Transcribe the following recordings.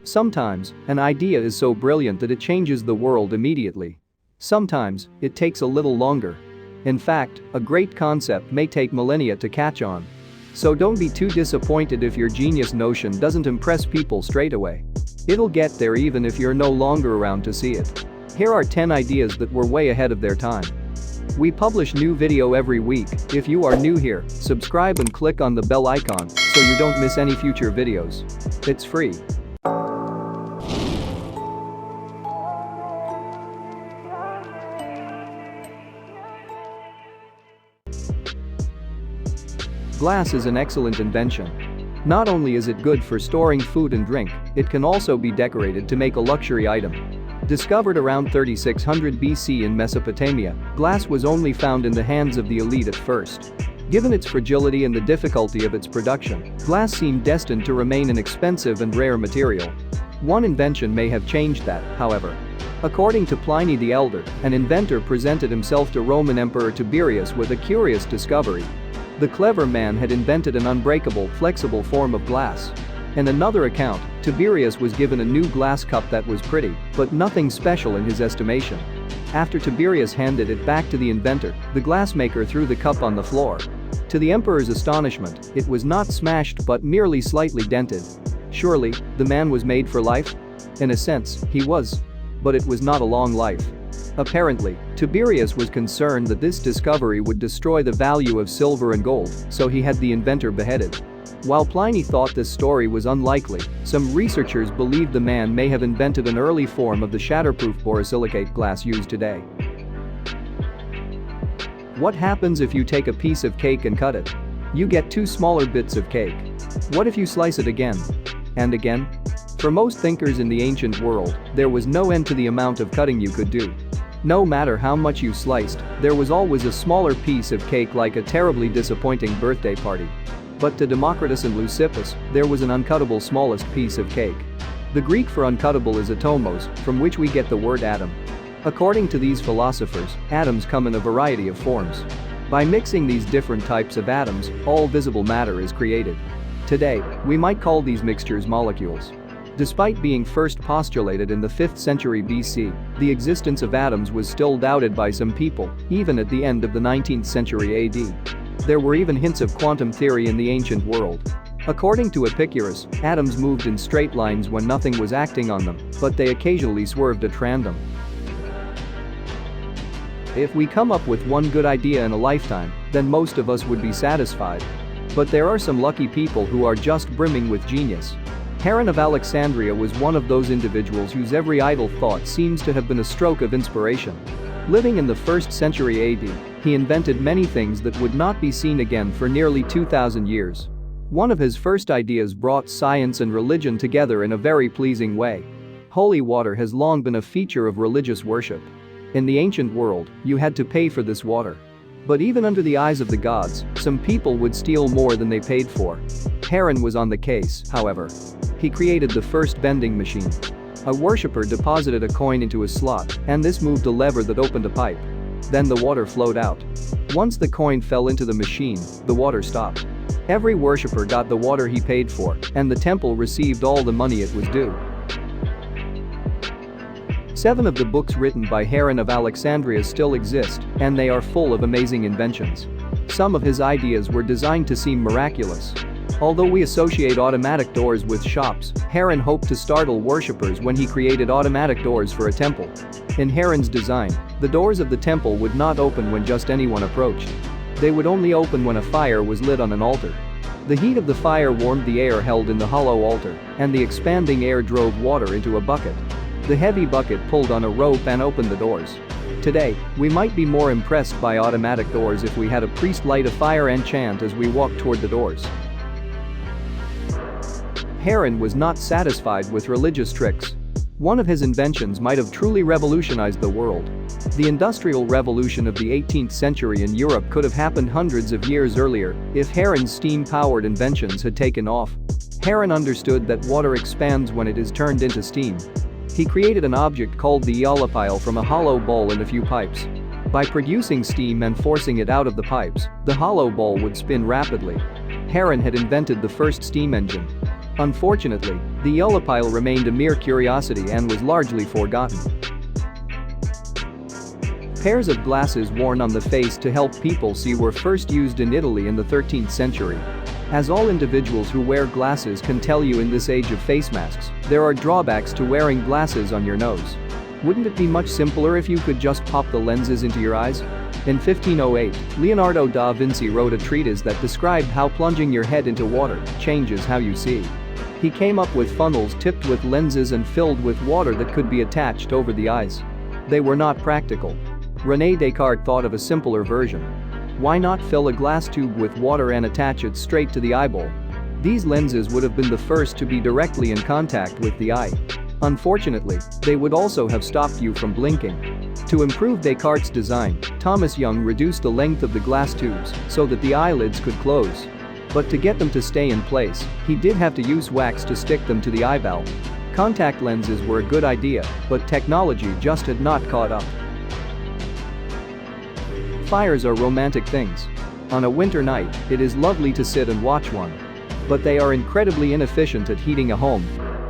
Sometimes, an idea is so brilliant that it changes the world immediately. Sometimes, it takes a little longer. In fact, a great concept may take millennia to catch on. So don't be too disappointed if your genius notion doesn't impress people straight away. It'll get there even if you're no longer around to see it. Here are 10 ideas that were way ahead of their time. We publish new video every week. If you are new here, subscribe and click on the bell icon so you don't miss any future videos. It's free. Glass is an excellent invention. Not only is it good for storing food and drink, it can also be decorated to make a luxury item. Discovered around 3600 BC in Mesopotamia, glass was only found in the hands of the elite at first. Given its fragility and the difficulty of its production, glass seemed destined to remain an expensive and rare material. One invention may have changed that, however. According to Pliny the Elder, an inventor presented himself to Roman Emperor Tiberius with a curious discovery. The clever man had invented an unbreakable, flexible form of glass. In another account, Tiberius was given a new glass cup that was pretty, but nothing special in his estimation. After Tiberius handed it back to the inventor, the glassmaker threw the cup on the floor. To the emperor's astonishment, it was not smashed but merely slightly dented. Surely, the man was made for life? In a sense, he was. But it was not a long life. Apparently, Tiberius was concerned that this discovery would destroy the value of silver and gold, so he had the inventor beheaded. While Pliny thought this story was unlikely, some researchers believe the man may have invented an early form of the shatterproof borosilicate glass used today. What happens if you take a piece of cake and cut it? You get two smaller bits of cake. What if you slice it again? And again? For most thinkers in the ancient world, there was no end to the amount of cutting you could do. No matter how much you sliced, there was always a smaller piece of cake, like a terribly disappointing birthday party. But to Democritus and Leucippus, there was an uncuttable smallest piece of cake. The Greek for uncuttable is atomos, from which we get the word atom. According to these philosophers, atoms come in a variety of forms. By mixing these different types of atoms, all visible matter is created. Today, we might call these mixtures molecules. Despite being first postulated in the 5th century BC, the existence of atoms was still doubted by some people, even at the end of the 19th century AD. There were even hints of quantum theory in the ancient world. According to Epicurus, atoms moved in straight lines when nothing was acting on them, but they occasionally swerved at random. If we come up with one good idea in a lifetime, then most of us would be satisfied. But there are some lucky people who are just brimming with genius. Heron of Alexandria was one of those individuals whose every idle thought seems to have been a stroke of inspiration. Living in the 1st century AD, he invented many things that would not be seen again for nearly 2,000 years. One of his first ideas brought science and religion together in a very pleasing way. Holy water has long been a feature of religious worship. In the ancient world, you had to pay for this water. But even under the eyes of the gods, some people would steal more than they paid for. Heron was on the case, however. He created the first vending machine. A worshipper deposited a coin into a slot, and this moved a lever that opened a pipe. Then the water flowed out. Once the coin fell into the machine, the water stopped. Every worshipper got the water he paid for, and the temple received all the money it was due. 7 of the books written by Heron of Alexandria still exist, and they are full of amazing inventions. Some of his ideas were designed to seem miraculous. Although we associate automatic doors with shops, Heron hoped to startle worshippers when he created automatic doors for a temple. In Heron's design, the doors of the temple would not open when just anyone approached. They would only open when a fire was lit on an altar. The heat of the fire warmed the air held in the hollow altar, and the expanding air drove water into a bucket. The heavy bucket pulled on a rope and opened the doors. Today, we might be more impressed by automatic doors if we had a priest light a fire and chant as we walk toward the doors. Heron was not satisfied with religious tricks. One of his inventions might have truly revolutionized the world. The Industrial Revolution of the 18th century in Europe could have happened hundreds of years earlier if Heron's steam-powered inventions had taken off. Heron understood that water expands when it is turned into steam. He created an object called the eolipile from a hollow ball and a few pipes. By producing steam and forcing it out of the pipes, the hollow ball would spin rapidly. Heron had invented the first steam engine. Unfortunately, The Ullapile remained a mere curiosity and was largely forgotten. Pairs of glasses worn on the face to help people see were first used in Italy in the 13th century. As all individuals who wear glasses can tell you in this age of face masks, there are drawbacks to wearing glasses on your nose. Wouldn't it be much simpler if you could just pop the lenses into your eyes? In 1508, Leonardo da Vinci wrote a treatise that described how plunging your head into water changes how you see. He came up with funnels tipped with lenses and filled with water that could be attached over the eyes. They were not practical. René Descartes thought of a simpler version. Why not fill a glass tube with water and attach it straight to the eyeball? These lenses would have been the first to be directly in contact with the eye. Unfortunately, they would also have stopped you from blinking. To improve Descartes' design, Thomas Young reduced the length of the glass tubes so that the eyelids could close. But to get them to stay in place, he did have to use wax to stick them to the eyeball. Contact lenses were a good idea, but technology just had not caught up. Fires are romantic things. On a winter night, it is lovely to sit and watch one. But they are incredibly inefficient at heating a home.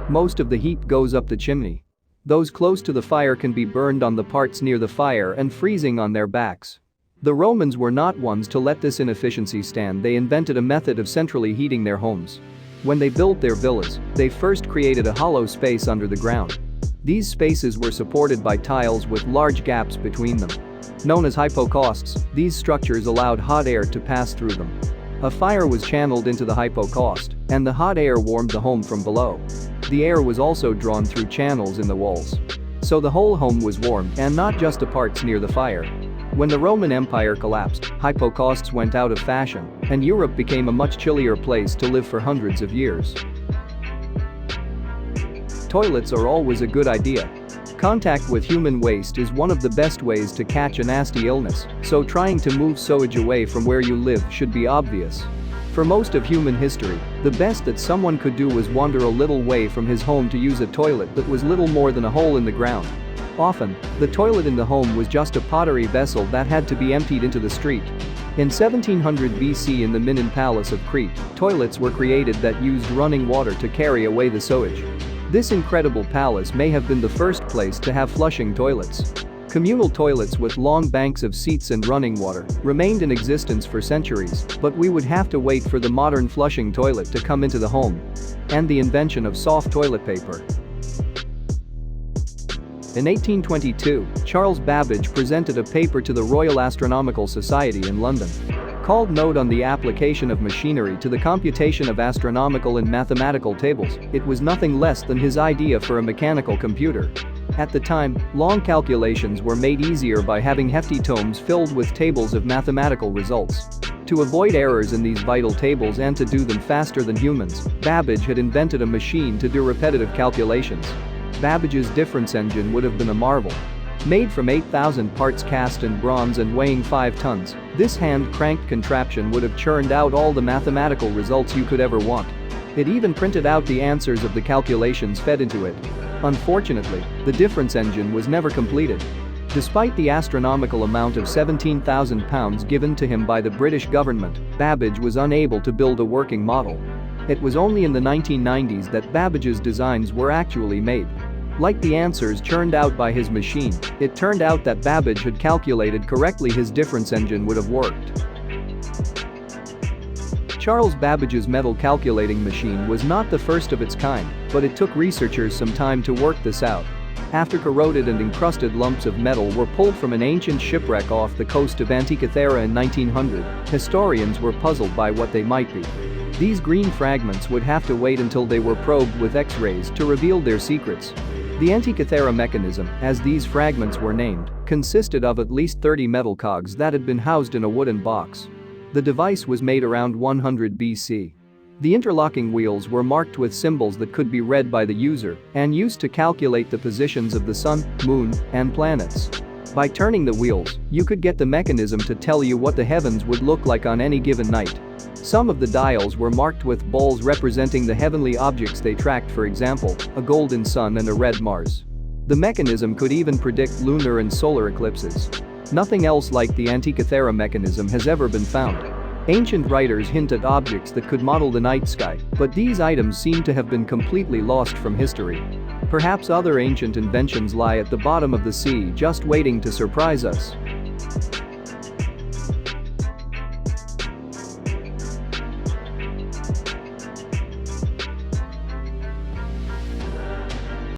Most of the heat goes up the chimney. Those close to the fire can be burned on the parts near the fire and freezing on their backs. The Romans were not ones to let this inefficiency stand. They invented a method of centrally heating their homes. When they built their villas, they first created a hollow space under the ground. These spaces were supported by tiles with large gaps between them. Known as hypocausts, these structures allowed hot air to pass through them. A fire was channeled into the hypocaust, and the hot air warmed the home from below. The air was also drawn through channels in the walls. So the whole home was warmed and not just the parts near the fire. When the Roman Empire collapsed, hypocausts went out of fashion, and Europe became a much chillier place to live for hundreds of years. Toilets are always a good idea. Contact with human waste is one of the best ways to catch a nasty illness, so trying to move sewage away from where you live should be obvious. For most of human history, the best that someone could do was wander a little way from his home to use a toilet that was little more than a hole in the ground. Often, the toilet in the home was just a pottery vessel that had to be emptied into the street. In 1700 BC in the Minon Palace of Crete, toilets were created that used running water to carry away the sewage. This incredible palace may have been the first place to have flushing toilets. Communal toilets with long banks of seats and running water remained in existence for centuries, but we would have to wait for the modern flushing toilet to come into the home and the invention of soft toilet paper. In 1822, Charles Babbage presented a paper to the Royal Astronomical Society in London. Called Note on the Application of Machinery to the Computation of Astronomical and Mathematical Tables, it was nothing less than his idea for a mechanical computer. At the time, long calculations were made easier by having hefty tomes filled with tables of mathematical results. To avoid errors in these vital tables and to do them faster than humans, Babbage had invented a machine to do repetitive calculations. Babbage's difference engine would have been a marvel. Made from 8,000 parts cast in bronze and weighing 5 tons, this hand-cranked contraption would have churned out all the mathematical results you could ever want. It even printed out the answers of the calculations fed into it. Unfortunately, the difference engine was never completed. Despite the astronomical amount of £17,000 given to him by the British government, Babbage was unable to build a working model. It was only in the 1990s that Babbage's designs were actually made. Like the answers churned out by his machine, it turned out that Babbage had calculated correctly. His difference engine would have worked. Charles Babbage's metal calculating machine was not the first of its kind, but it took researchers some time to work this out. After corroded and encrusted lumps of metal were pulled from an ancient shipwreck off the coast of Antikythera in 1900, historians were puzzled by what they might be. These green fragments would have to wait until they were probed with X-rays to reveal their secrets. The Antikythera mechanism, as these fragments were named, consisted of at least 30 metal cogs that had been housed in a wooden box. The device was made around 100 BC. The interlocking wheels were marked with symbols that could be read by the user and used to calculate the positions of the sun, moon, and planets. By turning the wheels, you could get the mechanism to tell you what the heavens would look like on any given night. Some of the dials were marked with balls representing the heavenly objects they tracked, for example, a golden sun and a red Mars. The mechanism could even predict lunar and solar eclipses. Nothing else like the Antikythera mechanism has ever been found. Ancient writers hint at objects that could model the night sky, but these items seem to have been completely lost from history. Perhaps other ancient inventions lie at the bottom of the sea just waiting to surprise us.